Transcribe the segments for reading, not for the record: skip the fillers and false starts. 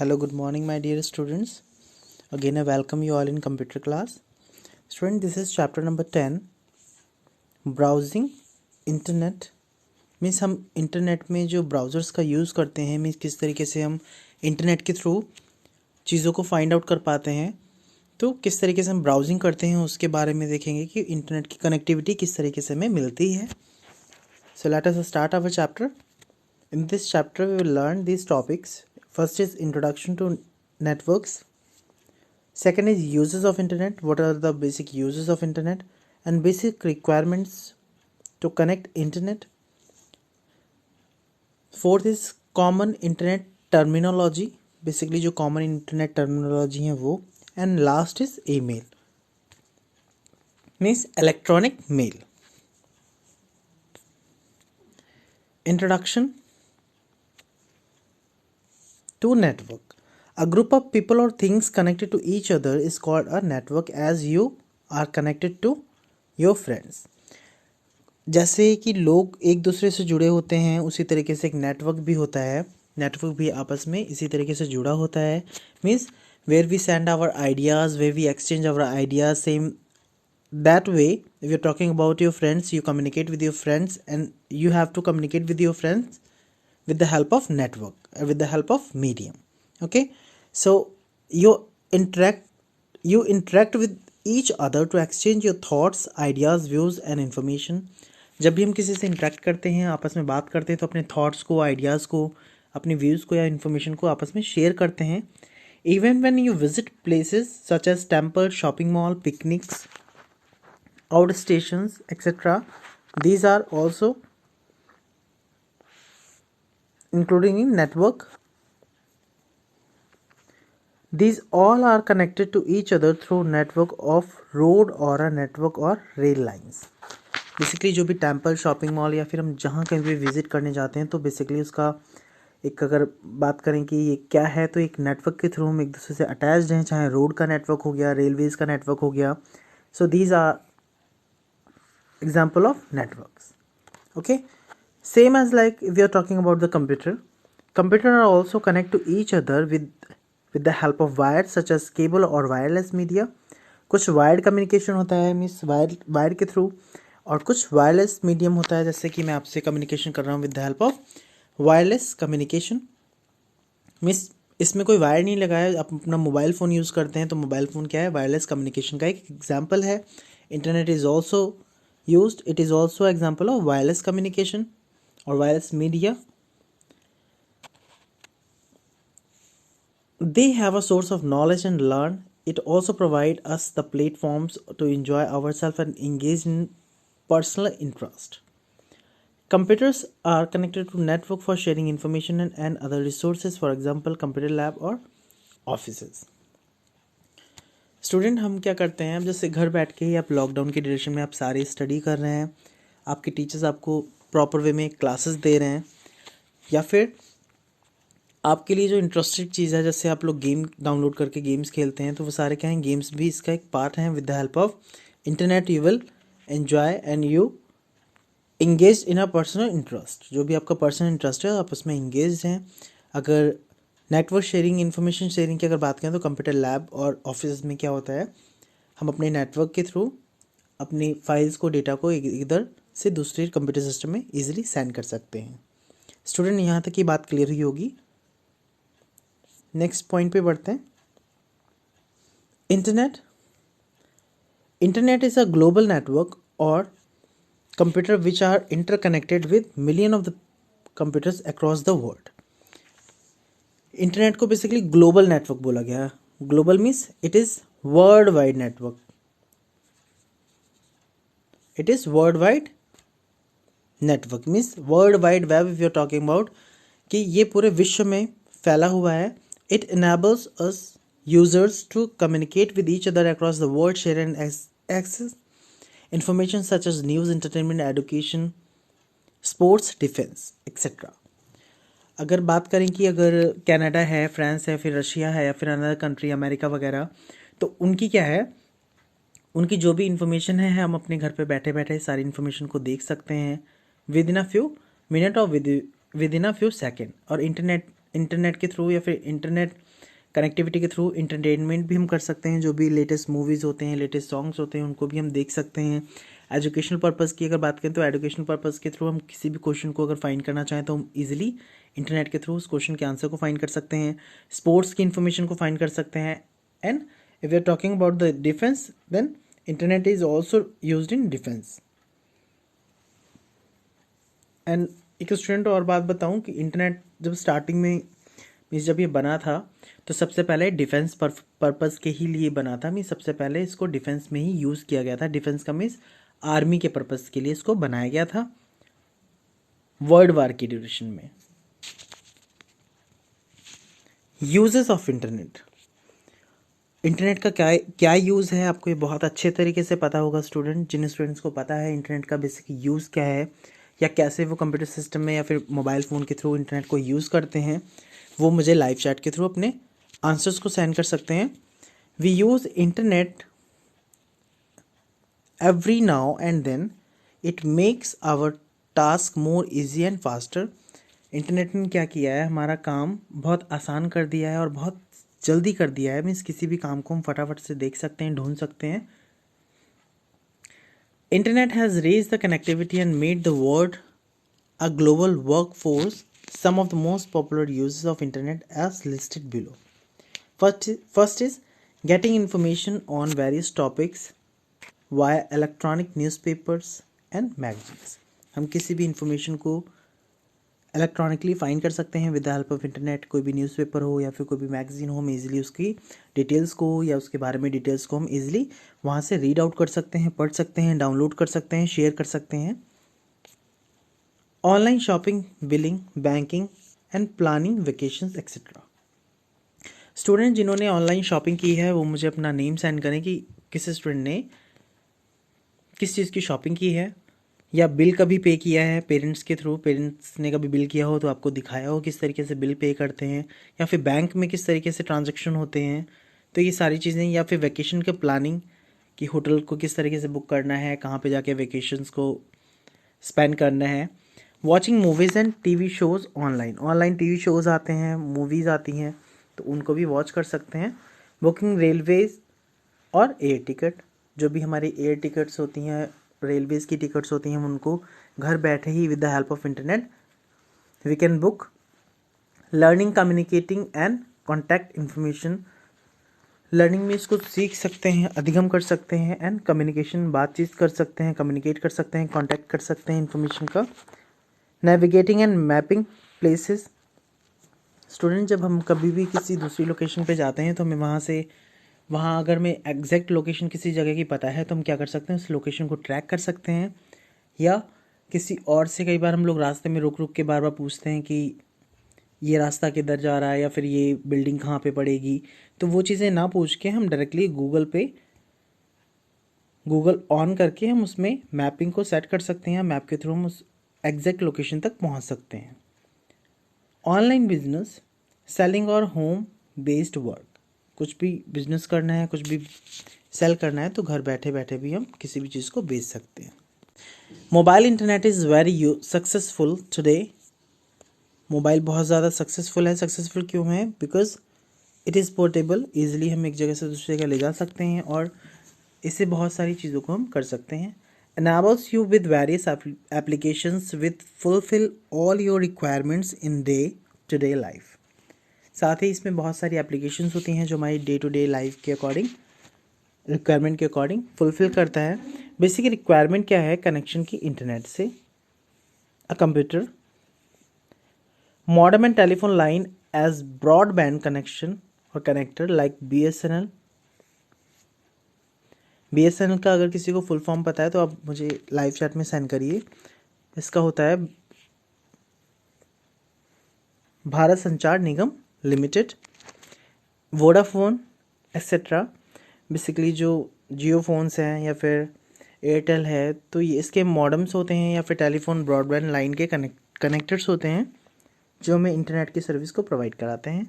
Hello, good morning, my dear students. Again, I welcome you all in computer class. Student, this is chapter number 10, browsing internet. Means हम internet में जो browsers का use करते हैं, means किस तरीके से हम इंटरनेट के थ्रू चीज़ों को फाइंड आउट कर पाते हैं, तो किस तरीके से हम ब्राउजिंग करते हैं उसके बारे में देखेंगे कि इंटरनेट की कनेक्टिविटी किस तरीके से हमें मिलती है. So let us start our chapter. In this chapter, we will learn these topics. First is introduction to networks. Second is uses of internet. What are the basic uses of internet and basic requirements to connect internet. Fourth is common internet terminology. Basically जो common internet terminology है वो. And last is email. Means electronic mail. Introduction to network. A group of people or things connected to each other is called a network as you are connected to your friends. जैसे कि लोग एक दूसरे से जुड़े होते हैं उसी तरीके से एक नेटवर्क भी होता है. नेटवर्क भी आपस में इसी तरीके से जुड़ा होता है. Means where we send our ideas, where we exchange our ideas same. That way, if you're talking about your friends, you communicate with your friends and you have to communicate with your friends with the help of network, with the help of medium. Okay, so you interact with each other to exchange your thoughts, ideas, views and information. जब भी हम किसी से interact करते हैं, आपस में बात करते हैं, तो अपने थॉट्स को, आइडियाज़ को, अपने व्यूज़ को या इन्फॉर्मेशन को आपस में शेयर करते हैं. Even when you visit places such as temple, shopping mall, picnics, out stations, etc. These are also including in network. These all are connected to each other through network of road or a network or rail lines. Basically जो भी temple, shopping mall या फिर हम जहाँ कहीं भी visit करने जाते हैं तो बेसिकली उसका एक अगर बात करें कि ये क्या है तो एक नेटवर्क के थ्रू हम एक दूसरे से अटैच्ड हैं, चाहे रोड का नेटवर्क हो गया, रेलवेज़ का नेटवर्क हो गया. So these are example of networks. Okay, same as like if we are talking about the computer are also connect to each other with the help of wires such as cable or wireless media. कुछ wired communication होता है means wire के through, और कुछ wireless medium होता है, जैसे कि मैं आपसे कम्युनिकेशन कर रहा हूँ with the help of wireless communication. Means इसमें कोई वायर नहीं लगा है, आप अपना मोबाइल फ़ोन यूज़ करते हैं तो मोबाइल फ़ोन क्या है, वायरलेस कम्युनिकेशन का एक एग्जाम्पल है. Internet is also used. It is also example of wireless communication or wireless media. They have a source of knowledge and learn. It also provide us the platforms to enjoy ourselves and engage in personal interest. Computers are connected to network for sharing information and other resources, for example computer lab or offices. Student, हम क्या करते हैं, अब जैसे घर बैठ के ही आप लॉकडाउन के ड्यूरेशन में आप सारी स्टडी कर रहे हैं, आपके टीचर्स आपको प्रॉपर वे में क्लासेस दे रहे हैं, या फिर आपके लिए जो इंटरेस्टेड चीज़ है, जैसे आप लोग गेम डाउनलोड करके गेम्स खेलते हैं, तो वो सारे क्या हैं, गेम्स भी इसका एक पार्ट हैं. With the help of internet you will enjoy and you engage in a personal interest. जो भी आपका पर्सनल इंटरेस्ट है आप उसमें इंगेज हैं. अगर नेटवर्क शेयरिंग, इन्फॉर्मेशन शेयरिंग की अगर बात करें तो कंप्यूटर लैब और ऑफिस में क्या होता है, हम अपने नेटवर्क के थ्रू अपनी फाइल्स को, डेटा को इधर से दूसरे कंप्यूटर सिस्टम में इजीली सेंड कर सकते हैं. स्टूडेंट, यहाँ तक की बात क्लियर हुई होगी. नेक्स्ट पॉइंट पे बढ़ते हैं. Internet is a global network और computer which are interconnected with million of the computers across the world. Internet को बेसिकली ग्लोबल नेटवर्क बोला गया है. Global means it is world wide network. It is world wide network means world wide web if you are talking about, कि ये पूरे विश्व में फैला हुआ है. It enables us users to communicate with each other across the world, share and access information such as news, entertainment, education, sports, defence etcetera. अगर बात करें कि अगर कनाडा है, फ्रांस है, फिर रशिया है, या फिर अनदर कंट्री अमेरिका वगैरह, तो उनकी क्या है, उनकी जो भी इन्फॉर्मेशन है हम अपने घर पे बैठे बैठे सारी इन्फॉर्मेशन को देख सकते हैं within a few minute और within a few second. और इंटरनेट इंटरनेट के थ्रू या फिर इंटरनेट कनेक्टिविटी के थ्रू इंटरटेनमेंट भी हम कर सकते हैं। जो भी लेटेस्ट मूवीज़ होते हैं, लेटेस्ट सॉन्ग्स होते हैं, उनको भी हम देख सकते हैं। एजुकेशनल पर्पज़ की अगर बात करें तो एजुकेशनल पर्पज़ के थ्रू हम किसी भी क्वेश्चन को अगर फाइंड करना चाहें तो हम इजीली इंटरनेट के थ्रू उस क्वेश्चन के आंसर को फाइंड कर सकते हैं। स्पोर्ट्स की इन्फॉर्मेशन को फाइंड कर सकते हैं। And if you are talking about the defence, then internet is also used in defence. And एक स्टूडेंट और बात बताऊं कि इंटरनेट जब स्टार्टिंग में मीन्स जब ये बना था तो सबसे पहले डिफेंस पर्पज़ के ही लिए बना था। मीन्स सबसे पहले इसको डिफेंस में ही यूज़ किया गया था। डिफेंस का मीन्स आर्मी के पर्पज़ के लिए इसको बनाया गया था वर्ल्ड वार की ड्यूरेशन में। यूजेस ऑफ इंटरनेट, इंटरनेट का क्या क्या यूज़ है आपको ये बहुत अच्छे तरीके से पता होगा स्टूडेंट। जिन स्टूडेंट्स को पता है इंटरनेट का बेसिक यूज़ क्या है या कैसे वो कंप्यूटर सिस्टम में या फिर मोबाइल फ़ोन के थ्रू इंटरनेट को यूज़ करते हैं, वो मुझे लाइव चैट के थ्रू अपने आंसर्स को सेंड कर सकते हैं। We use internet every now and then, it makes our task more easy and faster. Internet ने क्या किया है, हमारा काम बहुत आसान कर दिया है और बहुत जल्दी कर दिया है। मीन्स किसी भी काम को हम फटाफट से देख सकते हैं, ढूंढ सकते हैं। Internet has raise the connectivity and made the world a global work force. Some of the most popular uses of internet as listed below. First is getting information on various topics via electronic newspapers and magazines. हम किसी भी information को electronically find कर सकते हैं with the help of internet. कोई भी newspaper हो या फिर कोई भी मैगजीन हो, हम इजीली उसकी डिटेल्स को या उसके बारे में डिटेल्स को हम इजीली वहाँ से रीड आउट कर सकते हैं, पढ़ सकते हैं, डाउनलोड कर सकते हैं, शेयर कर सकते हैं। Online shopping, billing, banking and planning vacations etcetera. Student जिन्होंने ऑनलाइन शॉपिंग की है वो मुझे अपना नेम सेंड करें कि किस स्टूडेंट ने किस चीज़ की शॉपिंग की है, या बिल कभी पे किया है पेरेंट्स के थ्रू। पेरेंट्स ने कभी बिल किया हो तो आपको दिखाया हो किस तरीके से बिल पे करते हैं, या फिर बैंक में किस तरीके से ट्रांजैक्शन होते हैं। तो ये सारी चीज़ें, या फिर वेकेशन के प्लानिंग कि होटल को किस तरीके से बुक करना है, कहाँ पे जाके वेकेशंस को स्पेंड करना है। Watching movies and TV shows online, online TV shows आते हैं, मूवीज़ आती हैं तो उनको भी वॉच कर सकते हैं। बुकिंग रेलवेज और एयर टिकट, जो भी हमारी एयर टिकट्स होती हैं, रेलवेज़ की टिकट्स होती हैं, हम उनको घर बैठे ही with the help of internet we can book. Learning, communicating and contact information, learning में इसको सीख सकते हैं, अधिगम कर सकते हैं। एंड कम्युनिकेशन, बातचीत कर सकते हैं, कम्युनिकेट कर सकते हैं, कॉन्टैक्ट कर सकते हैं इन्फॉर्मेशन का। Navigating and mapping places, student जब हम कभी भी किसी दूसरी लोकेशन पे जाते हैं तो हमें वहाँ अगर हमें एग्जैक्ट लोकेशन किसी जगह की पता है तो हम क्या कर सकते हैं, उस लोकेशन को ट्रैक कर सकते हैं। या किसी और से कई बार हम लोग रास्ते में रुक रुक के बार बार पूछते हैं कि ये रास्ता किधर जा रहा है या फिर ये बिल्डिंग कहाँ पे पड़ेगी। तो वो चीज़ें ना पूछ के हम डायरेक्टली गूगल ऑन करके हम उसमें मैपिंग को सेट कर सकते हैं। मैप के थ्रू हम उस एग्जैक्ट लोकेशन तक पहुँच सकते हैं। ऑनलाइन बिजनेस, सेलिंग और होम बेस्ड वर्क, कुछ भी बिजनेस करना है, कुछ भी सेल करना है तो घर बैठे बैठे भी हम किसी भी चीज़ को बेच सकते हैं। Mobile internet is very successful today. Mobile बहुत ज़्यादा सक्सेसफुल है। सक्सेसफुल क्यों है? Because it is portable, easily हम एक जगह से दूसरी जगह ले जा सकते हैं और इससे बहुत सारी चीज़ों को हम कर सकते हैं। enables you with various applications with fulfill all your requirements in day to day life। साथ ही इसमें बहुत सारी एप्लीकेशंस होती हैं जो हमारी डे टू डे लाइफ के अकॉर्डिंग, रिक्वायरमेंट के अकॉर्डिंग फुलफिल करता है। बेसिक रिक्वायरमेंट क्या है? कनेक्शन की इंटरनेट से, a computer, modem and telephone line as broadband connection और कनेक्टर लाइक BSNL। BSNL का अगर किसी को फुल फॉर्म पता है तो आप मुझे लाइव चैट में सेंड करिए। इसका होता है भारत संचार निगम लिमिटेड, वोडाफोन एक्सेट्रा। बेसिकली जो जियो फ़ोन्स हैं या फिर एयरटेल है तो ये इसके मॉडम्स होते हैं या फिर टेलीफोन ब्रॉडबैंड लाइन के कनेक्टर्स होते हैं जो हमें इंटरनेट की सर्विस को प्रोवाइड कराते हैं।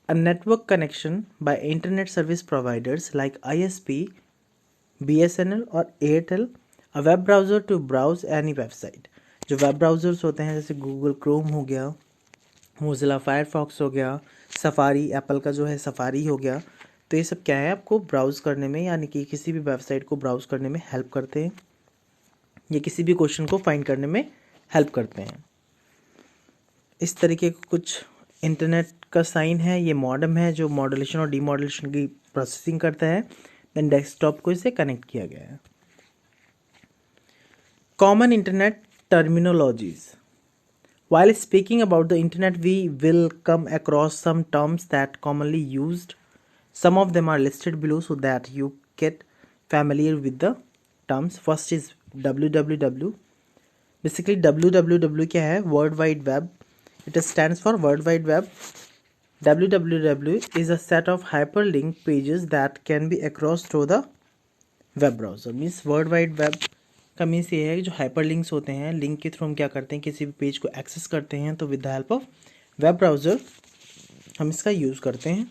A network connection by internet service providers like ISP, BSNL और Airtel. A web browser to browse any website, जो वेब ब्राउज़र्स होते हैं जैसे गूगल क्रोम हो गया, मोज़िला फायरफॉक्स हो गया, सफारी, एप्पल का जो है सफारी हो गया। तो ये सब क्या है, आपको ब्राउज़ करने में यानी कि किसी भी वेबसाइट को ब्राउज़ करने में हेल्प करते हैं, या किसी भी क्वेश्चन को फाइंड करने में हेल्प करते हैं। इस तरीके का कुछ इंटरनेट का साइन है। ये मॉडेम है जो मॉड्यूलेशन और डीमॉड्यूलेशन की प्रोसेसिंग करता है। देन डेस्कटॉप को इससे कनेक्ट किया गया है। Common internet terminologies. While speaking about the internet, we will come across some terms that commonly used. Some of them are listed below so that you get familiar with the terms. First is www. Basically www क्या है, World Wide Web. It stands for World Wide Web. www is a set of hyperlink pages that can be across through the web browser. Means World Wide Web का means ये है कि जो hyper links होते हैं, link के through हम क्या करते हैं, किसी भी पेज को एक्सेस करते हैं, तो with the help of web browser हम इसका यूज़ करते हैं।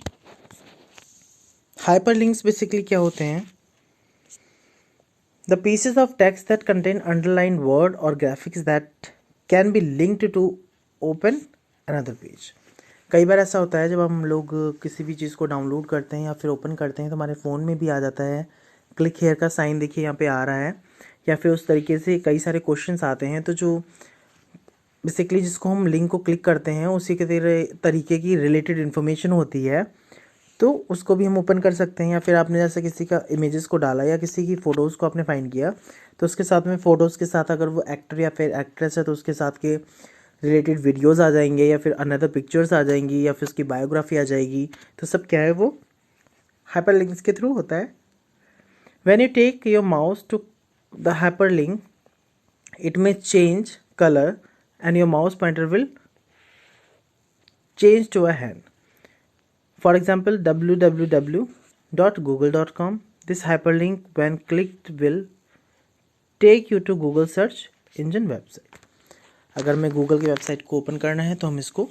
हाइपर लिंक्स बेसिकली क्या होते हैं, the pieces of text that contain underline word और graphics that can be linked to open another page. कई बार ऐसा होता है जब हम लोग किसी भी चीज़ को डाउनलोड करते हैं या फिर ओपन करते हैं तो हमारे फ़ोन में भी आ जाता है, क्लिक हेयर का साइन देखिए यहाँ पे आ रहा है, या फिर उस तरीके से कई सारे क्वेश्चंस आते हैं। तो जो बेसिकली जिसको हम लिंक को क्लिक करते हैं उसी के तरीके की रिलेटेड इन्फॉर्मेशन होती है, तो उसको भी हम ओपन कर सकते हैं। या फिर आपने जैसे किसी का इमेजेस को डाला या किसी की फ़ोटोज़ को आपने फाइंड किया, तो उसके साथ में फ़ोटोज़ के साथ अगर वो एक्टर या फिर एक्ट्रेस है तो उसके साथ के रिलेटेड वीडियोज़ आ जाएंगे, या फिर अनदर पिक्चर्स आ जाएंगी, या फिर उसकी बायोग्राफी आ जाएगी। तो सब क्या है, वो हाइपर लिंक्स के थ्रू होता है। When you take your mouse to the hyperlink, it may change color and your mouse pointer will change to a hand. For example, www.google.com. This hyperlink when clicked will take you to Google search engine website. अगर मैं Google की website को open करना है तो हम इसको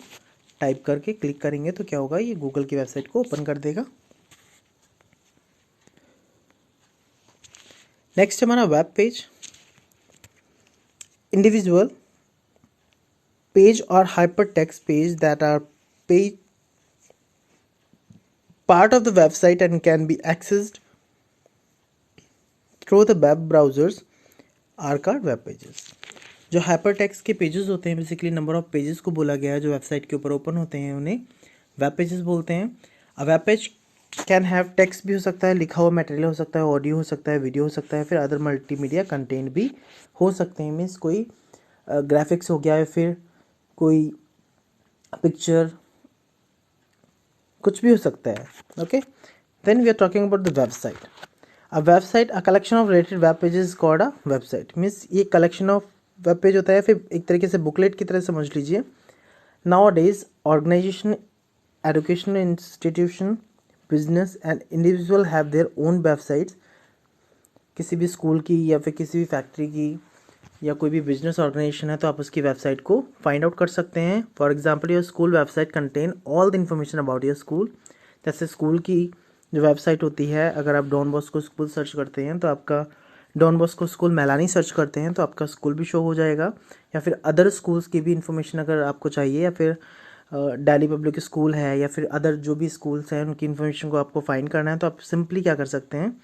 type करके क्लिक करेंगे तो क्या होगा, ये गूगल की वेबसाइट को ओपन कर देगा। नेक्स्ट हमारा web page. Individual page or hypertext page that are part of the website and can be accessed through the web browsers are called web pages. जो hypertext के पेजेस होते हैं, basically number of pages को बोला गया है जो website के ऊपर ओपन होते हैं, उन्हें वेब पेजेस बोलते हैं। A web page can have text भी हो सकता है, लिखा हुआ मटेरियल हो सकता है, ऑडियो हो सकता है, वीडियो हो सकता है, फिर अदर मल्टीमीडिया कंटेंट भी हो सकते हैं। मीन्स कोई ग्राफिक्स हो गया है, फिर कोई पिक्चर, कुछ भी हो सकता है। Okay, then we are talking about the website. A website a collection of related web pages called a website. Means ये कलेक्शन ऑफ वेब पेज होता है, फिर एक तरीके से बुकलेट की तरह समझ लीजिए। Nowadays organisation, educational institution, business and individual have their own websites. किसी भी स्कूल की या फिर किसी भी फैक्ट्री की या कोई भी बिजनेस ऑर्गेनाइजेशन है तो आप उसकी वेबसाइट को फाइंड आउट कर सकते हैं। For example, your school website contain all the information about your school. जैसे स्कूल की जो वेबसाइट होती है, अगर आप डॉन बॉस्को स्कूल सर्च करते हैं तो आपका Don Bosco school Mailani search करते हैं तो आपका स्कूल भी शो हो जाएगा। या फिर अदर स्कूल्स की भी इन्फॉर्मेशन अगर आपको चाहिए, या फिर दिल्ली पब्लिक स्कूल है, या फिर अदर जो भी स्कूल्स हैं उनकी इन्फॉर्मेशन को आपको फाइंड करना है, तो आप सिंपली क्या कर सकते हैं,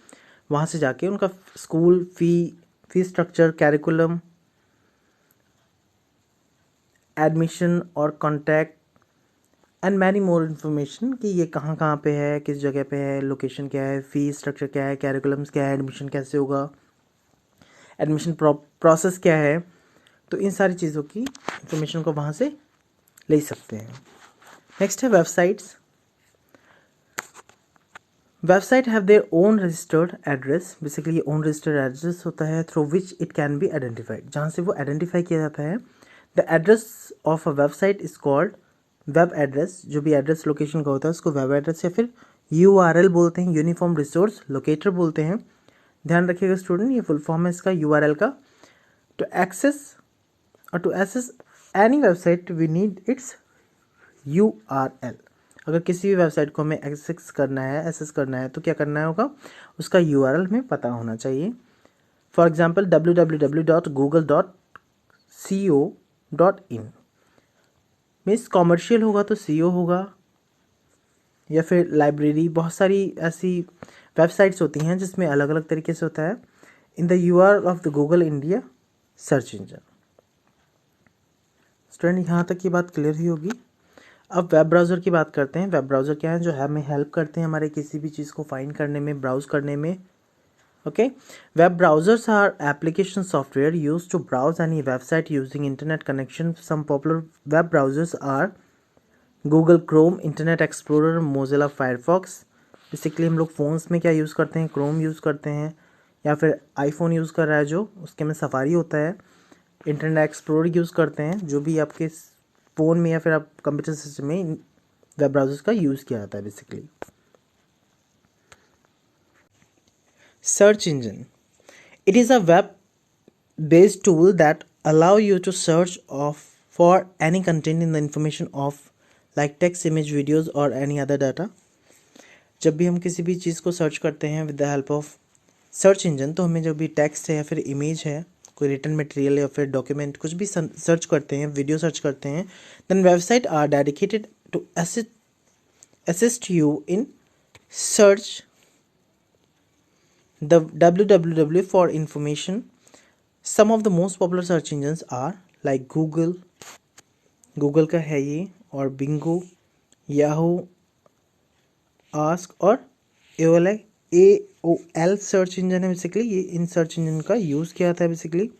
वहाँ से जाके उनका school fee structure, curriculum, admission और contact and many more information कि ये कहाँ कहाँ पे है, किस जगह पे है, लोकेशन क्या है, फी स्ट्रक्चर क्या है, कैरिकुलम्स क्या है, एडमिशन कैसे होगा, एडमिशन प्रोसेस क्या है। तो इन सारी चीज़ों की इन्फॉर्मेशन को वहाँ से ले सकते हैं। नेक्स्ट है websites. Website have their own registered address. Basically own registered address होता है through which it can be identified, जहाँ से वो आइडेंटिफाई किया जाता है। The address of a website is called web address. जो भी एड्रेस लोकेशन का होता है उसको वेब एड्रेस या फिर URL बोलते हैं, यूनिफॉर्म रिसोर्स लोकेटर बोलते हैं। ध्यान रखिएगा स्टूडेंट, ये फुल फॉर्म है इसका URL का। To access any website we need its URL। अगर किसी भी वेबसाइट को हमें एक्सेस करना है तो क्या करना होगा, उसका URL हमें पता होना चाहिए। For example www.google.co.in। Means commercial होगा तो सीओ होगा, या फिर लाइब्रेरी। बहुत सारी ऐसी वेबसाइट्स होती हैं जिसमें अलग अलग तरीके से होता है। In the URL of the Google India search engine. Student यहाँ तक की बात क्लियर ही होगी। अब वेब ब्राउज़र की बात करते हैं। वेब ब्राउज़र क्या है? जो हमें हेल्प करते हैं हमारे किसी भी चीज़ को फाइंड करने में, ब्राउज़ करने में। Okay, web browsers are application software used to browse any website using internet connection. Some popular web browsers are Google Chrome, Internet Explorer, Mozilla Firefox. Basically हम लोग फ़ोन्स में क्या यूज़ करते हैं? क्रोम यूज़ करते हैं, या फिर आईफोन यूज़ कर रहा है जो, उसके में सफारी होता है। इंटरनेट एक्सप्लोरर यूज़ करते हैं, जो भी आपके फ़ोन में या फिर आप कंप्यूटर सिस्टम में वेब ब्राउज़र्स का यूज़ किया जाता है basically. Search engine, it is a web based tool that allow you to search for any content in the information of like text, image, videos or any other data। जब भी हम किसी भी चीज़ को सर्च करते हैं with the help of search engine, तो हमें जो भी टेक्स्ट है या फिर इमेज है, कोई रिटन मटेरियल या फिर डॉक्यूमेंट कुछ भी सर्च करते हैं, वीडियो सर्च करते हैं, then website are dedicated to assist you in search the www for information। Some of the most popular search engines are like Google का है ये, और बिंगो, याहू, आस्क और AOL सर्च इंजन है basically. ये in search engine का use किया जाता है बेसिकली।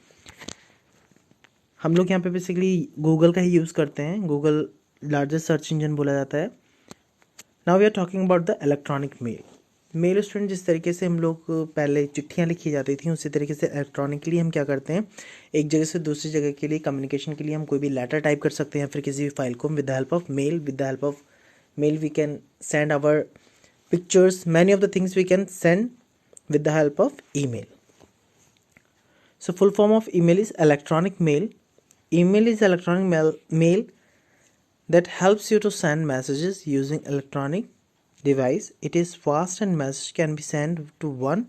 हम लोग यहाँ पे बेसिकली गूगल का ही यूज़ करते हैं। गूगल लार्जेस्ट सर्च इंजन बोला जाता है। Now we are talking about the electronic mail student. जिस तरीके से हम लोग पहले चिट्ठियाँ लिखी जाती थी, उसी तरीके से इलेक्ट्रॉनिकली हम क्या करते हैं, एक जगह से दूसरी जगह के लिए कम्युनिकेशन के लिए हम कोई भी लेटर टाइप कर सकते हैं, फिर किसी भी फाइल को with the help of mail. With the help of mail we can send our pictures, many of the things we can send with the help of email. So full form of email is electronic mail. Email is electronic mail that helps you to send messages using electronic device. It is fast and message can be sent to one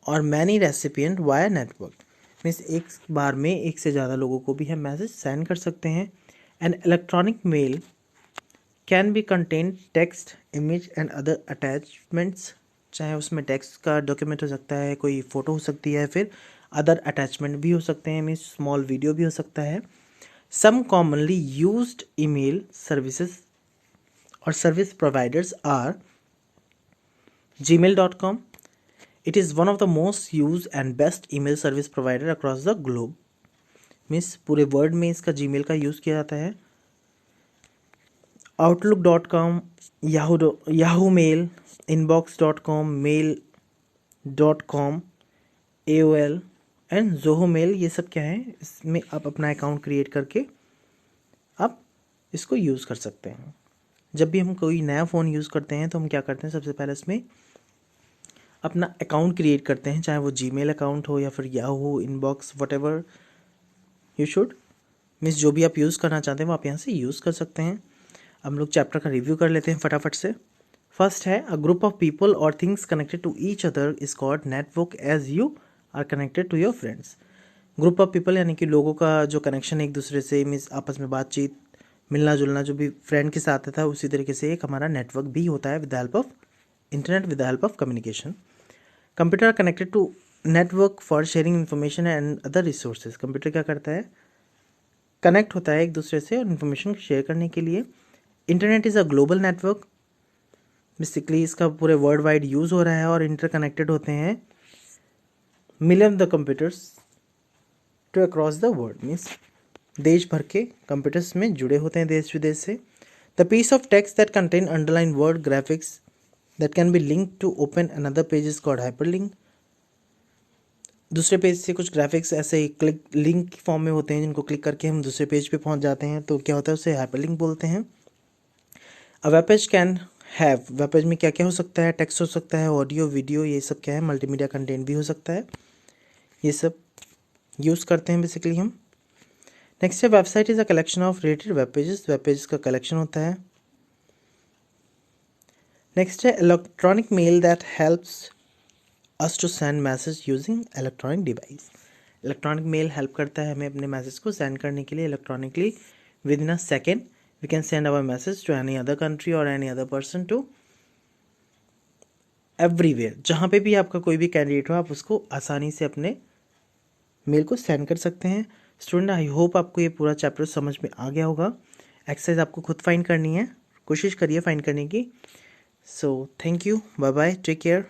or many recipient via network। Means एक बार में एक से ज़्यादा लोगों को भी हम message send कर सकते हैं। And electronic mail can be contain text, image and other attachments. चाहे उसमें टेक्स्ट का डॉक्यूमेंट हो सकता है, कोई फ़ोटो हो सकती है, फिर अदर अटैचमेंट भी हो सकते हैं, मीन्स स्मॉल वीडियो भी हो सकता है। Some commonly used email services or service providers are gmail.com। It is one of the most used and best email service provider across the globe। Means पूरे world में इसका जीमेल का use किया जाता है। outlook.com, yahoo mail, inbox.com, mail.com, AOL and Zoho mail. ये सब क्या है, इसमें आप अपना अकाउंट क्रिएट करके आप इसको यूज़ कर सकते हैं। जब भी हम कोई नया फ़ोन यूज़ करते हैं तो हम क्या करते हैं, सबसे पहले इसमें अपना अकाउंट क्रिएट करते हैं, चाहे वो जीमेल अकाउंट हो या फिर Yahoo, inbox, whatever you should, means जो भी आप यूज़ करना चाहते हैं वो आप यहाँ से यूज़ कर सकते हैं। हम लोग चैप्टर का रिव्यू कर लेते हैं फटाफट से। फर्स्ट है, अ ग्रुप ऑफ पीपल और things connected to each other is called network as you are connected to your friends. Group of people यानी कि लोगों का जो कनेक्शन एक दूसरे से, मीन्स आपस में बातचीत, मिलना जुलना जो भी फ्रेंड के साथ था, उसी तरीके से एक हमारा नेटवर्क भी होता है with the help of internet, with the help of communication. Computer are connected to network for sharing information and other resources. Computer क्या करता है, कनेक्ट होता है एक दूसरे से और इन्फॉर्मेशन शेयर करने के लिए। Internet is a global network. Basically इसका पूरे वर्ल्ड वाइड यूज़ हो रहा है और इंटरकनेक्टेड होते हैं million the computers to across the world. Means देश भर के कंप्यूटर्स में जुड़े होते हैं देश विदेश से। The piece of text that contain underline word graphics that can be link to open another page is called hyperlink. दूसरे पेज से कुछ ग्राफिक्स ऐसे ही क्लिक लिंक फॉर्म में होते हैं, जिनको क्लिक करके हम दूसरे पेज पे पहुंच जाते हैं, तो क्या होता है, उसे हाइपरलिंक बोलते हैं। A web page can have, web page में क्या क्या हो सकता है, टेक्स्ट हो सकता है, ऑडियो, वीडियो, ये सब क्या है, मल्टीमीडिया कंटेंट भी हो सकता है। ये सब यूज़ करते हैं बेसिकली हम। नेक्स्ट है, website is a collection of related web pages. Web pages का कलेक्शन होता है। नेक्स्ट है, electronic mail that helps us to send message using electronic device. Electronic mail help करता है हमें अपने मैसेज को सेंड करने के लिए electronically within a second we can send our message to any other country और any other person to everywhere. जहाँ पे भी आपका कोई भी कैंडिडेट हो आप उसको आसानी से अपने मेल को सेंड कर सकते हैं। स्टूडेंट आई होप आपको ये पूरा चैप्टर समझ में आ गया होगा। एक्सरसाइज आपको खुद फाइंड करनी है, कोशिश करिए फाइंड करने की। So thank you, bye bye, take care.